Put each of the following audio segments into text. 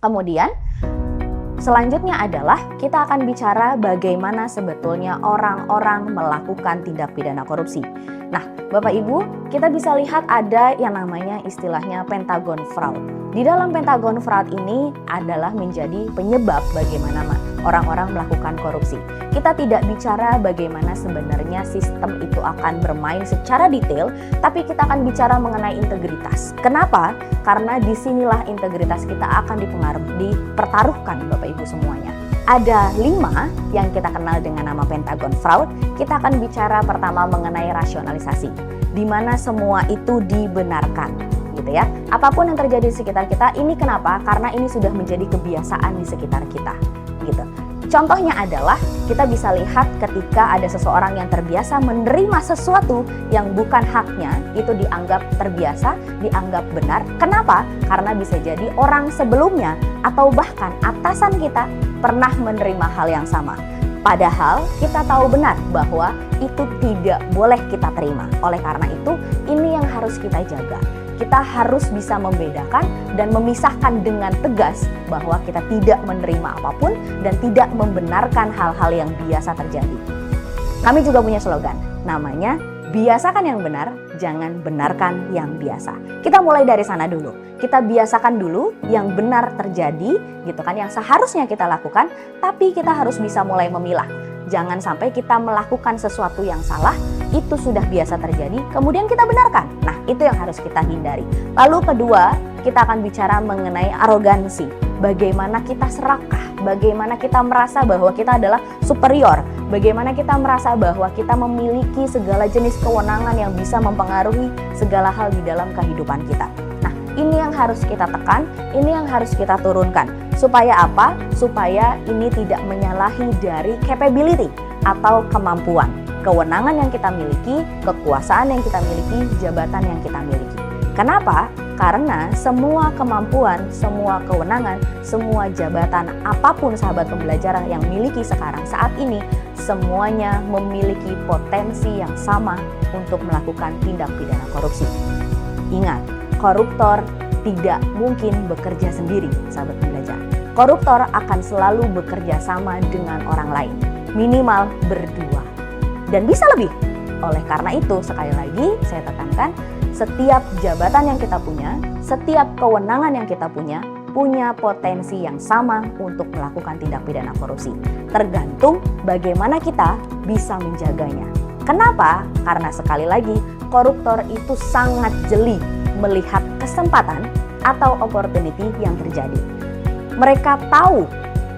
Kemudian selanjutnya adalah kita akan bicara bagaimana sebetulnya orang-orang melakukan tindak pidana korupsi. Nah, Bapak Ibu, kita bisa lihat ada yang namanya istilahnya Pentagon Fraud. Di dalam Pentagon Fraud ini adalah menjadi penyebab bagaimana orang-orang melakukan korupsi. Kita tidak bicara bagaimana sebenarnya sistem itu akan bermain secara detail, tapi kita akan bicara mengenai integritas. Kenapa? Karena disinilah integritas kita akan dipertaruhkan, Bapak Ibu semuanya. Ada 5 yang kita kenal dengan nama Pentagon Fraud. Kita akan bicara pertama mengenai rasionalisasi, di mana semua itu dibenarkan, gitu ya. Apapun yang terjadi di sekitar kita, ini kenapa? Karena ini sudah menjadi kebiasaan di sekitar kita, gitu. Contohnya adalah kita bisa lihat ketika ada seseorang yang terbiasa menerima sesuatu yang bukan haknya, itu dianggap terbiasa, dianggap benar. Kenapa? Karena bisa jadi orang sebelumnya atau bahkan atasan kita pernah menerima hal yang sama. Padahal kita tahu benar bahwa itu tidak boleh kita terima. Oleh karena itu, ini yang harus kita jaga. Kita harus bisa membedakan dan memisahkan dengan tegas bahwa kita tidak menerima apapun dan tidak membenarkan hal-hal yang biasa terjadi. Kami juga punya slogan, namanya biasakan yang benar, jangan benarkan yang biasa. Kita mulai dari sana dulu. Kita biasakan dulu yang benar terjadi, gitu kan, yang seharusnya kita lakukan, tapi kita harus bisa mulai memilah. Jangan sampai kita melakukan sesuatu yang salah, itu sudah biasa terjadi, kemudian kita benarkan. Nah, itu yang harus kita hindari. Lalu kedua, kita akan bicara mengenai arogansi. Bagaimana kita serakah, bagaimana kita merasa bahwa kita adalah superior, bagaimana kita merasa bahwa kita memiliki segala jenis kewenangan yang bisa mempengaruhi segala hal di dalam kehidupan kita. Nah, ini yang harus kita tekan, ini yang harus kita turunkan. Supaya apa? Supaya ini tidak menyalahi dari capability atau kemampuan, kewenangan yang kita miliki, kekuasaan yang kita miliki, jabatan yang kita miliki. Kenapa? Karena semua kemampuan, semua kewenangan, semua jabatan, apapun sahabat pembelajaran yang miliki sekarang saat ini, semuanya memiliki potensi yang sama untuk melakukan tindak pidana korupsi. Ingat, koruptor tidak mungkin bekerja sendiri, sahabat pembelajar. Koruptor akan selalu bekerja sama dengan orang lain, minimal berdua, dan bisa lebih. Oleh karena itu, sekali lagi saya tekankan, setiap jabatan yang kita punya, setiap kewenangan yang kita punya potensi yang sama untuk melakukan tindak pidana korupsi. Tergantung bagaimana kita bisa menjaganya. Kenapa? Karena sekali lagi, koruptor itu sangat jeli melihat kesempatan atau opportunity yang terjadi. Mereka tahu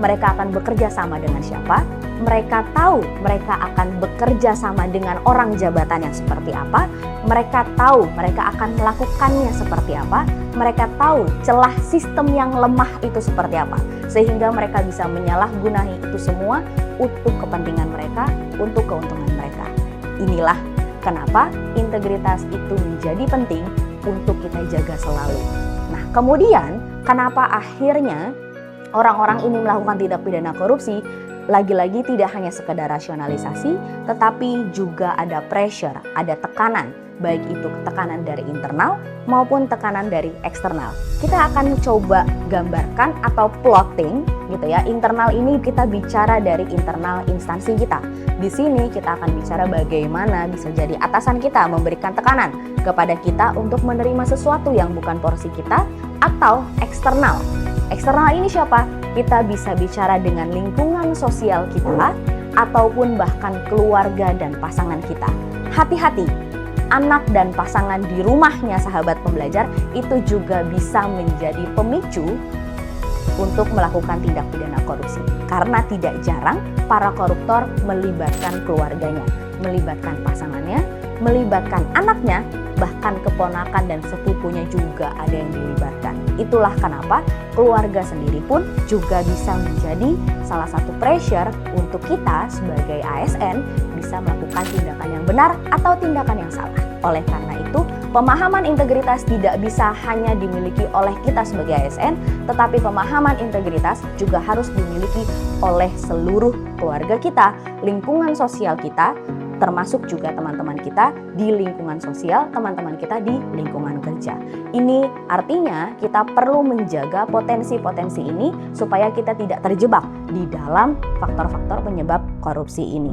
mereka akan bekerja sama dengan siapa, mereka tahu mereka akan bekerja sama dengan orang jabatan yang seperti apa, mereka tahu mereka akan melakukannya seperti apa, mereka tahu celah sistem yang lemah itu seperti apa, sehingga mereka bisa menyalahgunakan itu semua untuk kepentingan mereka, untuk keuntungan mereka. Inilah kenapa integritas itu menjadi penting untuk kita jaga selalu. Nah, kemudian kenapa akhirnya orang-orang ini melakukan tindak pidana korupsi? Lagi-lagi tidak hanya sekedar rasionalisasi, tetapi juga ada pressure, ada tekanan, baik itu tekanan dari internal maupun tekanan dari eksternal. Kita akan coba gambarkan atau plotting gitu ya. Internal ini kita bicara dari internal instansi kita. Di sini kita akan bicara bagaimana bisa jadi atasan kita memberikan tekanan kepada kita untuk menerima sesuatu yang bukan porsi kita, atau eksternal. Eksternal ini siapa? Kita bisa bicara dengan lingkungan sosial kita ataupun bahkan keluarga dan pasangan kita. Hati-hati, anak dan pasangan di rumahnya sahabat pembelajar itu juga bisa menjadi pemicu untuk melakukan tindak pidana korupsi. Karena tidak jarang para koruptor melibatkan keluarganya, melibatkan pasangannya, melibatkan anaknya, bahkan keponakan dan sepupunya juga ada yang dilibatkan. Itulah kenapa keluarga sendiri pun juga bisa menjadi salah satu pressure untuk kita sebagai ASN bisa melakukan tindakan yang benar atau tindakan yang salah. Oleh karena itu, pemahaman integritas tidak bisa hanya dimiliki oleh kita sebagai ASN, tetapi pemahaman integritas juga harus dimiliki oleh seluruh keluarga kita, lingkungan sosial kita, termasuk juga teman-teman kita di lingkungan sosial, teman-teman kita di lingkungan kerja. Ini artinya kita perlu menjaga potensi-potensi ini supaya kita tidak terjebak di dalam faktor-faktor penyebab korupsi ini.